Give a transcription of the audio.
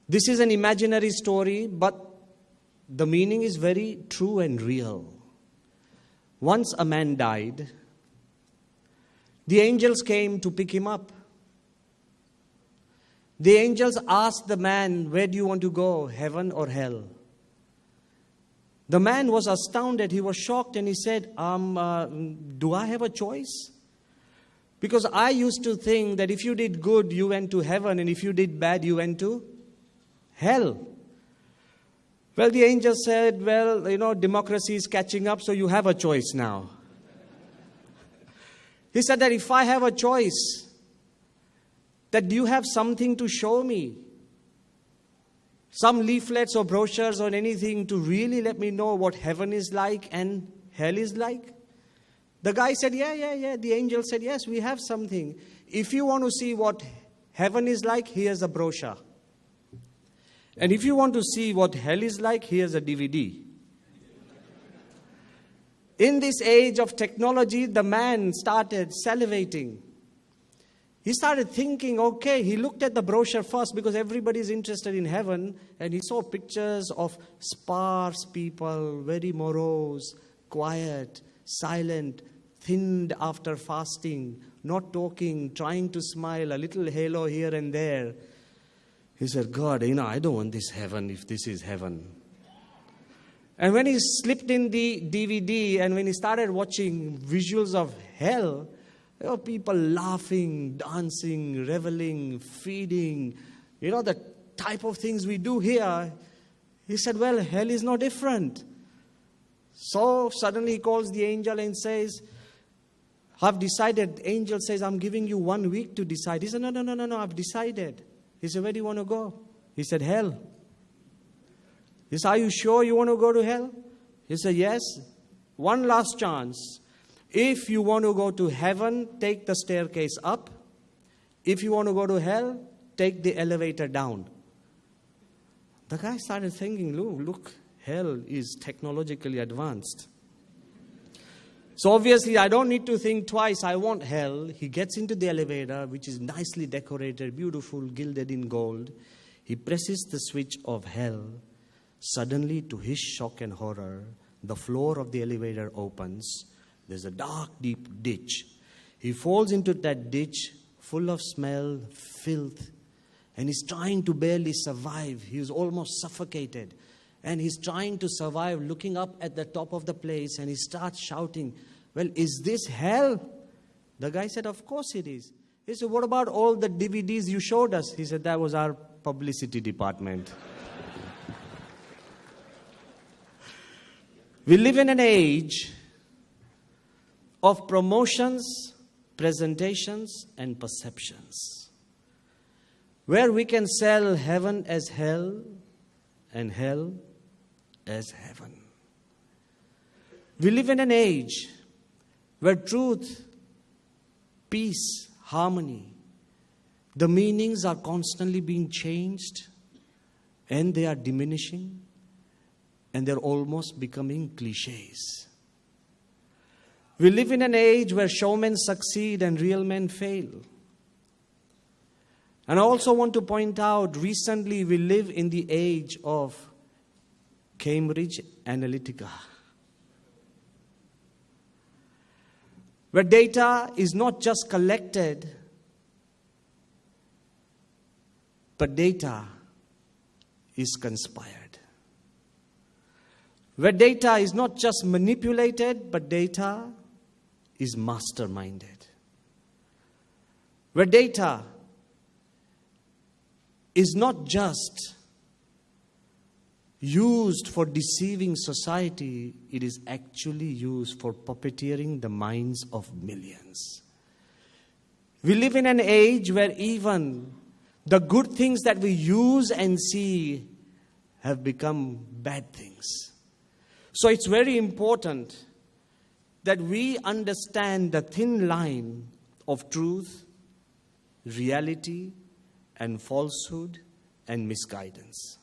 This is an imaginary story, but the meaning is very true and real. Once a man died, the angels came to pick him up. The angels asked the man, where do you want to go, heaven or hell? The man was astounded, he was shocked, and he said, do I have a choice? Because I used to think that if you did good, you went to heaven, and if you did bad, you went to hell. Well, the angel said, well, democracy is catching up, so you have a choice now. He said that if I have a choice, that do you have something to show me? Some leaflets or brochures or anything to really let me know what heaven is like and hell is like? The guy said, yeah. The angel said, yes, we have something. If you want to see what heaven is like, here's a brochure. And if you want to see what hell is like, here's a DVD. In this age of technology, the man started salivating. He started thinking, okay, he looked at the brochure first because everybody's interested in heaven, and he saw pictures of sparse people, very morose, quiet, silent, thinned after fasting, not talking, trying to smile, a little halo here and there. He said, God, I don't want this heaven if this is heaven. And when he slipped in the DVD and when he started watching visuals of hell, there were people laughing, dancing, reveling, feeding, the type of things we do here. He said, well, hell is no different. So suddenly he calls the angel and says, I've decided. The angel says, I'm giving you 1 week to decide. He said, no, I've decided. He said, where do you want to go? He said, hell. He said, are you sure you want to go to hell? He said, yes. One last chance. If you want to go to heaven, take the staircase up. If you want to go to hell, take the elevator down. The guy started thinking, look, hell is technologically advanced. So obviously, I don't need to think twice. I want hell. He gets into the elevator, which is nicely decorated, beautiful, gilded in gold. He presses the switch of hell. Suddenly, to his shock and horror, the floor of the elevator opens. There's a dark, deep ditch. He falls into that ditch, full of smell, filth, and he's trying to barely survive. He's almost suffocated. And he's trying to survive, looking up at the top of the place, and he starts shouting, well, is this hell? The guy said, of course it is. He said, what about all the DVDs you showed us? He said, that was our publicity department. We live in an age of promotions, presentations, and perceptions, where we can sell heaven as hell and hell as heaven. We live in an age where truth, peace, harmony, the meanings are constantly being changed, and they are diminishing, and they're almost becoming cliches. We live in an age where showmen succeed and real men fail. And I also want to point out, recently we live in the age of Cambridge Analytica, where data is not just collected, but data is conspired. Where data is not just manipulated, but data is masterminded. Where data is not just used for deceiving society, it is actually used for puppeteering the minds of millions. We live in an age where even the good things that we use and see have become bad things. So it's very important that we understand the thin line of truth, reality, and falsehood and misguidance.